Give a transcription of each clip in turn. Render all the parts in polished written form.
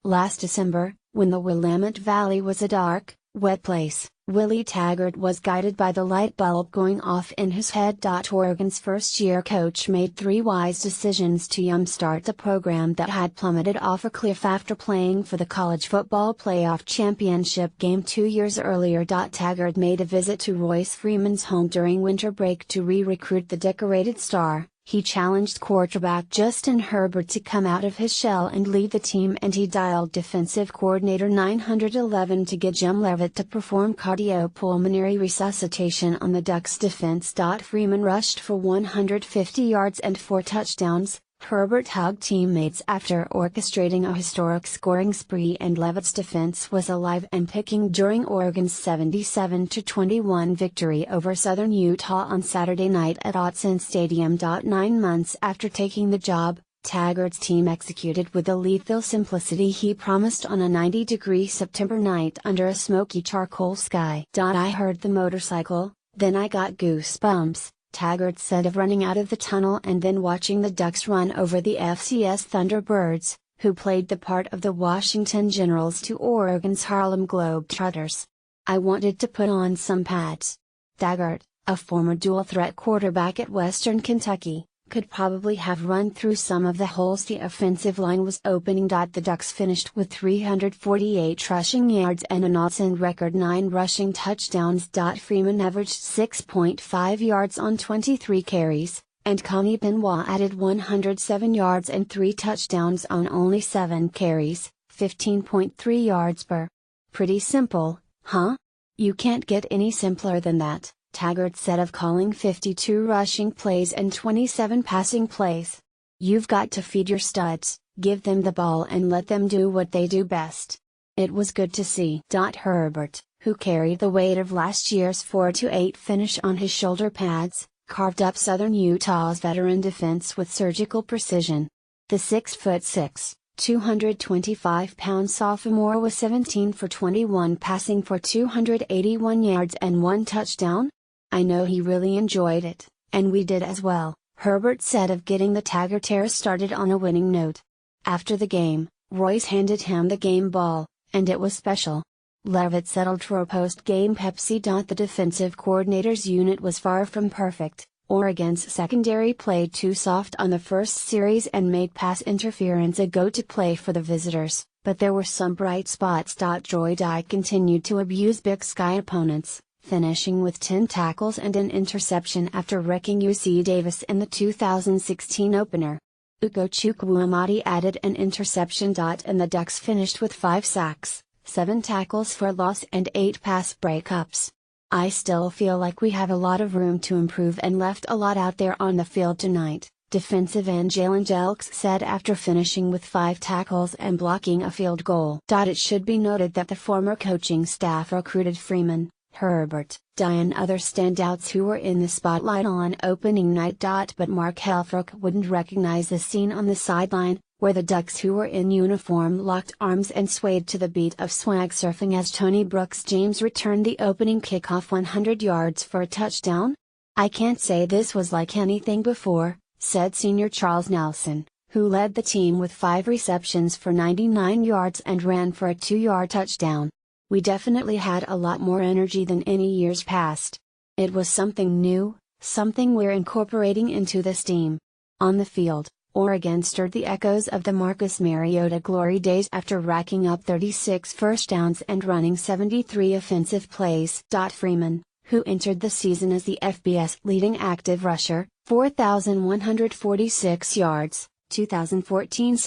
Last December, when the Willamette Valley was a dark, wet place, Willie Taggart was guided by the light bulb going off in his head. Oregon's first-year coach made three wise decisions to jumpstart a program that had plummeted off a cliff after playing for the college football playoff championship game 2 years earlier. Taggart made a visit to Royce Freeman's home during winter break to re-recruit the decorated star. He challenged quarterback Justin Herbert to come out of his shell and lead the team, and he dialed defensive coordinator 911 to get Jim Leavitt to perform cardiopulmonary resuscitation on the Ducks' defense. Freeman rushed for 150 yards and 4 touchdowns. Herbert hugged teammates after orchestrating a historic scoring spree, and Leavitt's defense was alive and picking during Oregon's 77-21 victory over Southern Utah on Saturday night at Autzen Stadium. 9 months after taking the job, Taggart's team executed with the lethal simplicity he promised on a 90-degree September night under a smoky charcoal sky. I heard the motorcycle, then I got goosebumps, Taggart said of running out of the tunnel and then watching the Ducks run over the FCS Thunderbirds, who played the part of the Washington Generals to Oregon's Harlem Globetrotters. I wanted to put on some pads. Taggart, a former dual-threat quarterback at Western Kentucky, could probably have run through some of the holes the offensive line was opening. The Ducks finished with 348 rushing yards and an Autzen record 9 rushing touchdowns. Freeman averaged 6.5 yards on 23 carries, and Connie Benoit added 107 yards and 3 touchdowns on only 7 carries, 15.3 yards per. Pretty simple, huh? You can't get any simpler than that, Taggart said of calling 52 rushing plays and 27 passing plays. You've got to feed your studs, give them the ball and let them do what they do best. It was good to see. Herbert, who carried the weight of last year's 4-8 finish on his shoulder pads, carved up Southern Utah's veteran defense with surgical precision. The 6'6", 225-pound sophomore was 17 for 21 passing for 281 yards and 1 touchdown. I know he really enjoyed it, and we did as well, Herbert said of getting the Taggart era started on a winning note. After the game, Royce handed him the game ball, and it was special. Leavitt settled for a post-game Pepsi. The defensive coordinator's unit was far from perfect. Oregon's secondary played too soft on the first series and made pass interference a go-to play for the visitors, but there were some bright spots. Joy Dye continued to abuse Big Sky opponents, finishing with 10 tackles and an interception after wrecking UC Davis in the 2016 opener. Ugo Chukwuemadi added an interception. And the Ducks finished with 5 sacks, 7 tackles for loss and 8 pass breakups. I still feel like we have a lot of room to improve and left a lot out there on the field tonight, defensive end Jalen Jelks said after finishing with 5 tackles and blocking a field goal. It should be noted that the former coaching staff recruited Freeman, Herbert, Dye and other standouts who were in the spotlight on opening night. But Mark Helfrich wouldn't recognize the scene on the sideline, where the Ducks who were in uniform locked arms and swayed to the beat of swag surfing as Tony Brooks James returned the opening kickoff 100 yards for a touchdown. I can't say this was like anything before, said senior Charles Nelson, who led the team with 5 receptions for 99 yards and ran for a 2-yard touchdown. We definitely had a lot more energy than any years past. It was something new, something we're incorporating into this team. On the field, Oregon stirred the echoes of the Marcus Mariota glory days after racking up 36 first downs and running 73 offensive plays. Freeman, who entered the season as the FBS leading active rusher, 4,146 yards, 2014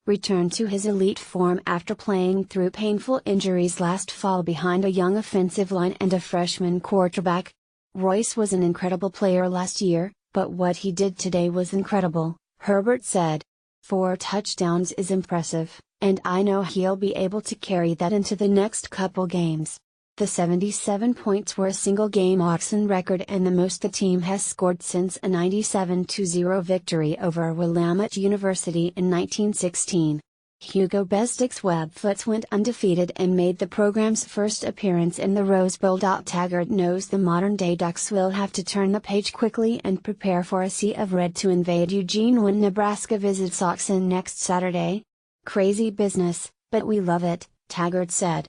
returned to his elite form after playing through painful injuries last fall behind a young offensive line and a freshman quarterback. Royce was an incredible player last year, but what he did today was incredible, Herbert said. 4 touchdowns is impressive, and I know he'll be able to carry that into the next couple games. The 77 points were a single-game Autzen record and the most the team has scored since a 97-0 victory over Willamette University in 1916. Hugo Besdick's Webfoots went undefeated and made the program's first appearance in the Rose Bowl. Taggart knows the modern-day Ducks will have to turn the page quickly and prepare for a sea of red to invade Eugene when Nebraska visits Autzen next Saturday. Crazy business, but we love it, Taggart said.